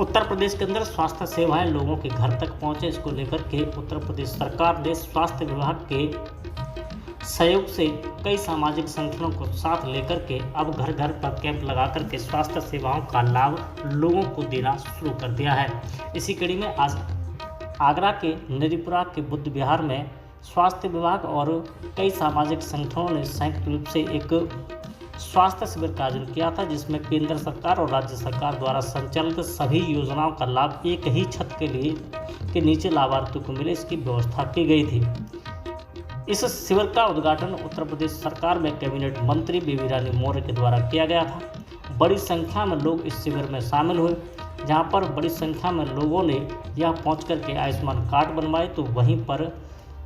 उत्तर प्रदेश के अंदर स्वास्थ्य सेवाएं लोगों के घर तक पहुंचे, इसको लेकर के उत्तर प्रदेश सरकार ने स्वास्थ्य विभाग के सहयोग से कई सामाजिक संगठनों को साथ लेकर के अब घर घर पर कैंप लगा करके स्वास्थ्य सेवाओं का लाभ लोगों को देना शुरू कर दिया है। इसी कड़ी में आज आगरा के नरीपुरा के बुद्ध विहार में स्वास्थ्य विभाग और कई सामाजिक संगठनों ने संयुक्त रूप से एक स्वास्थ्य शिविर का आयोजन किया था, जिसमें केंद्र सरकार और राज्य सरकार द्वारा संचालित सभी योजनाओं का लाभ एक ही छत के नीचे लाभार्थियों को मिले, इसकी व्यवस्था की गई थी। इस शिविर का उद्घाटन उत्तर प्रदेश सरकार में कैबिनेट मंत्री बेबी रानी मौर्य के द्वारा किया गया था। बड़ी संख्या में लोग इस शिविर में शामिल हुए, जहां पर बड़ी संख्या में लोगों ने यह पहुंच करके आयुष्मान कार्ड बनवाए, तो वहीं पर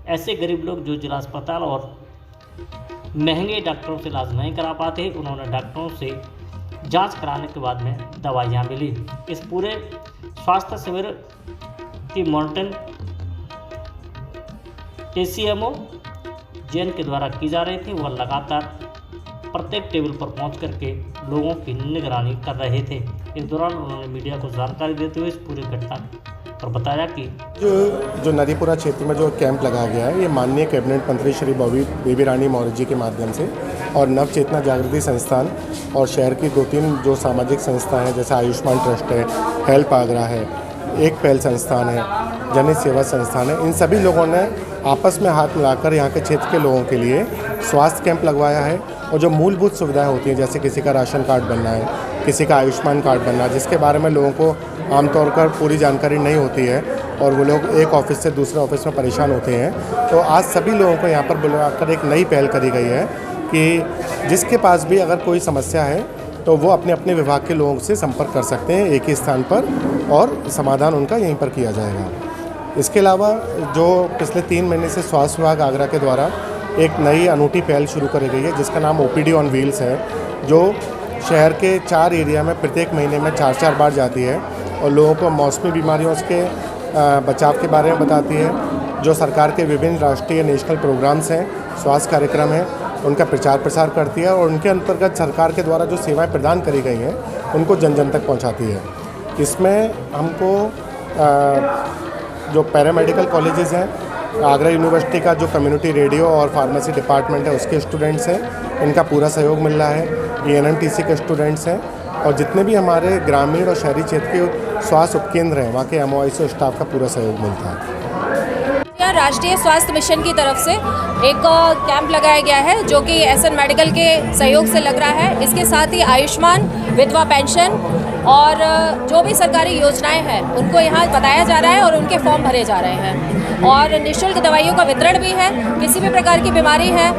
ऐसे गरीब लोग जो जिला अस्पताल और महंगे डॉक्टरों से इलाज नहीं करा पाते, उन्होंने डॉक्टरों से जांच कराने के बाद में दवाइयाँ मिली। इस पूरे स्वास्थ्य शिविर की मॉनिटरिंग ACMO जैन के द्वारा की जा रही थी। वह लगातार प्रत्येक टेबल पर पहुंच करके लोगों की निगरानी कर रहे थे। इस दौरान उन्होंने मीडिया को जानकारी देते हुए इस पूरी घटना पर बताया कि जो नरीपुरा क्षेत्र में जो कैंप लगाया गया है, ये माननीय कैबिनेट मंत्री श्री बेबी रानी मौर्य जी के माध्यम से और नव चेतना जागृति संस्थान और शहर की 2-3 जो सामाजिक संस्थाएं हैं, जैसे आयुष्मान ट्रस्ट है, हेल्प आगरा है, एक पहल संस्थान है, जनहित सेवा संस्थान है, इन सभी लोगों ने आपस में हाथ मिलाकर यहाँ के क्षेत्र के लोगों के लिए स्वास्थ्य कैंप लगवाया है। और जो मूलभूत सुविधाएं होती हैं, जैसे किसी का राशन कार्ड बनना है, किसी का आयुष्मान कार्ड बनना है, जिसके बारे में लोगों को आमतौर पर पूरी जानकारी नहीं होती है और वो लोग एक ऑफिस से दूसरे ऑफिस में परेशान होते हैं, तो आज सभी लोगों को यहाँ पर बुलाकर एक नई पहल करी गई है कि जिसके पास भी अगर कोई समस्या है तो वो अपने अपने विभाग के लोगों से संपर्क कर सकते हैं एक ही स्थान पर, और समाधान उनका यहीं पर किया जाएगा। इसके अलावा जो पिछले 3 महीने से स्वास्थ्य विभाग आगरा के द्वारा एक नई अनूठी पहल शुरू करी गई है, जिसका नाम OPD ऑन व्हील्स है, जो शहर के 4 एरिया में प्रत्येक महीने में 4-4 बार जाती है और लोगों को मौसमी बीमारियों के बचाव के बारे में बताती है। जो सरकार के विभिन्न राष्ट्रीय नेशनल प्रोग्राम्स हैं, स्वास्थ्य कार्यक्रम हैं, उनका प्रचार प्रसार करती है और उनके अंतर्गत सरकार के द्वारा जो सेवाएं प्रदान करी गई हैं उनको जन जन तक पहुंचाती है। इसमें हमको जो पैरामेडिकल कॉलेजेस हैं, आगरा यूनिवर्सिटी का जो कम्युनिटी रेडियो और फार्मेसी डिपार्टमेंट है उसके स्टूडेंट्स हैं, इनका पूरा सहयोग मिल रहा है। ENMTC के स्टूडेंट्स हैं और जितने भी हमारे ग्रामीण और शहरी क्षेत्र के स्वास्थ्य उपकेंद्र हैं, वहाँ के MOIC स्टाफ का पूरा सहयोग मिलता है। राष्ट्रीय स्वास्थ्य मिशन की तरफ से एक कैंप लगाया गया है, जो कि SN मेडिकल के सहयोग से लग रहा है। इसके साथ ही आयुष्मान, विधवा पेंशन और जो भी सरकारी योजनाएं हैं उनको यहाँ बताया जा रहा है और उनके फॉर्म भरे जा रहे हैं। और निःशुल्क दवाइयों का वितरण भी है। किसी भी प्रकार की बीमारी है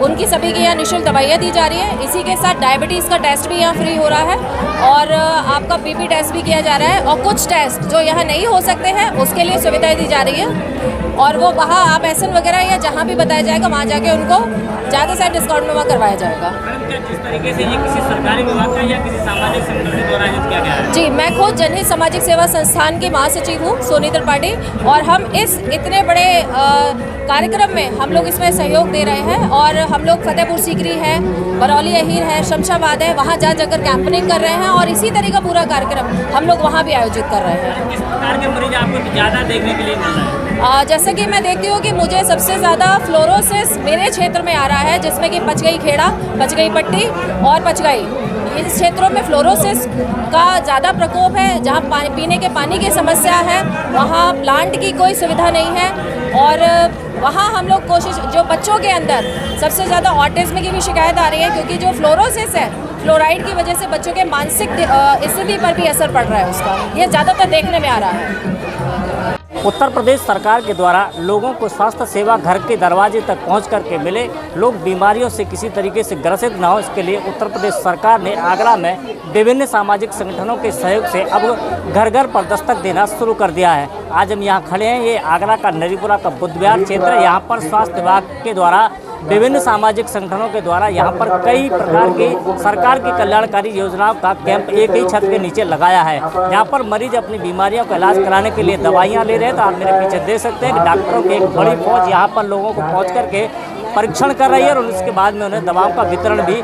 उनकी सभी की यहाँ निःशुल्क दवाइयाँ दी जा रही है। इसी के साथ डायबिटीज़ का टेस्ट भी यहाँ फ्री हो रहा है और आपका BP टेस्ट भी किया जा रहा है। और कुछ टेस्ट जो यहाँ नहीं हो सकते हैं उसके लिए सुविधाएँ दी जा रही है और वो वहाँ आप SN वगैरह या जहाँ भी बताया जाएगा वहाँ जाके उनको ज़्यादा से डिस्काउंट में वहाँ करवाया जाएगा। जिस तरीके से ये किसी सरकारी विभाग का या किसी सामाजिक संगठन के द्वारा आयोजित किया गया है? जी, मैं खुद जनहित सामाजिक सेवा संस्थान की महासचिव हूँ, सोनी त्रिपाठी, और हम इस इतने बड़े कार्यक्रम में हम लोग इसमें सहयोग दे रहे हैं। और हम लोग फतेहपुर सीकरी है, बरौली अहीर है, शमशाबाद है, वहाँ जा जाकर कैंपनिंग कर रहे हैं और इसी तरह का पूरा कार्यक्रम हम लोग वहाँ भी आयोजित कर रहे हैं। किस प्रकार के मरीज आपको ज़्यादा देखने के लिए मिल रहा है? जैसे कि मैं देखती हूँ कि मुझे सबसे ज़्यादा फ्लोरोसिस मेरे क्षेत्र में आ रहा है, जिसमें कि पचगई खेड़ा, पचगई पट्टी और पचगई, इन क्षेत्रों में फ्लोरोसिस का ज़्यादा प्रकोप है। जहाँ पीने के पानी की समस्या है वहाँ प्लांट की कोई सुविधा नहीं है और वहाँ हम लोग कोशिश, जो बच्चों के अंदर सबसे ज़्यादा ऑटिज्म की भी शिकायत आ रही है, क्योंकि जो फ्लोरोसिस है फ्लोराइड की वजह से बच्चों के मानसिक स्थिति पर भी असर पड़ रहा है उसका, ये ज़्यादातर देखने में आ रहा है। उत्तर प्रदेश सरकार के द्वारा लोगों को स्वास्थ्य सेवा घर के दरवाजे तक पहुंच करके मिले, लोग बीमारियों से किसी तरीके से ग्रसित न हो, इसके लिए उत्तर प्रदेश सरकार ने आगरा में विभिन्न सामाजिक संगठनों के सहयोग से अब घर घर पर दस्तक देना शुरू कर दिया है। आज हम यहाँ खड़े हैं, ये आगरा का नरीपुरा का बुद्ध विहार क्षेत्र है। यहाँ पर स्वास्थ्य विभाग के द्वारा विभिन्न सामाजिक संगठनों के द्वारा यहाँ पर कई प्रकार की सरकार की कल्याणकारी योजनाओं का कैंप एक ही छत के नीचे लगाया है। यहाँ पर मरीज अपनी बीमारियों का इलाज कराने के लिए दवाइयाँ ले रहे हैं। तो आप मेरे पीछे देख सकते हैं कि डॉक्टरों की एक बड़ी फौज यहाँ पर लोगों को पहुँच करके परीक्षण कर रही है और उसके बाद में उन्हें दवाओं का वितरण भी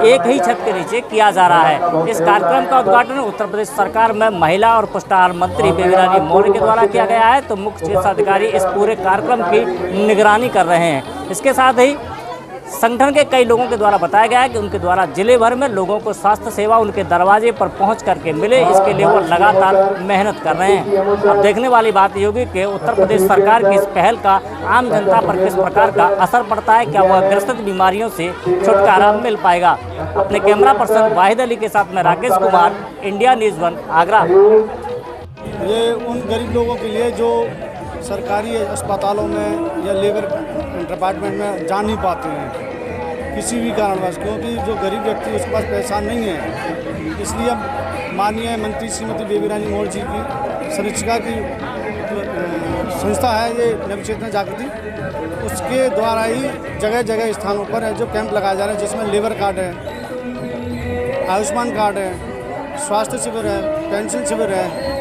एक ही छत के नीचे किया जा रहा है। इस कार्यक्रम का उद्घाटन उत्तर प्रदेश सरकार में महिला और पुष्ट आहार मंत्री बेबी रानी मौर्य के द्वारा किया गया है। तो मुख्य चिकित्सा अधिकारी इस पूरे कार्यक्रम की निगरानी कर रहे हैं। इसके साथ ही संगठन के कई लोगों के द्वारा बताया गया है कि उनके द्वारा जिले भर में लोगों को स्वास्थ्य सेवा उनके दरवाजे पर पहुंच करके मिले, इसके लिए वो लगातार मेहनत कर रहे हैं। अब देखने वाली बात ये होगी कि उत्तर प्रदेश सरकार की इस पहल का आम जनता पर किस प्रकार का असर पड़ता है, क्या वह ग्रसित बीमारियों से छुटकारा मिल पाएगा। अपने कैमरा पर्सन वाहिद अली के साथ मैं राकेश कुमार, इंडिया न्यूज़ 1 आगरा। ये उन गरीब लोगों के लिए जो सरकारी अस्पतालों में या लेबर डिपार्टमेंट में जा नहीं पाते हैं किसी भी कारणवश, क्योंकि जो गरीब व्यक्ति उसके पास पैसा नहीं है। इसलिए अब माननीय मंत्री श्रीमती बेबी रानी मौर्य जी की समीक्षा की संस्था है ये नव चेतना जागृति, उसके द्वारा ही जगह जगह स्थानों पर है जो कैंप लगाए जा रहे हैं, जिसमें लेबर कार्ड है, आयुष्मान कार्ड है, स्वास्थ्य शिविर है, पेंशन शिविर है।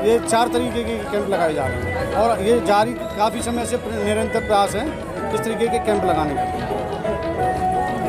ये 4 तरीके के कैंप लगाए जा रहे हैं और ये जारी काफ़ी समय से निरंतर प्रयास है इस तरीके के कैंप लगाने का।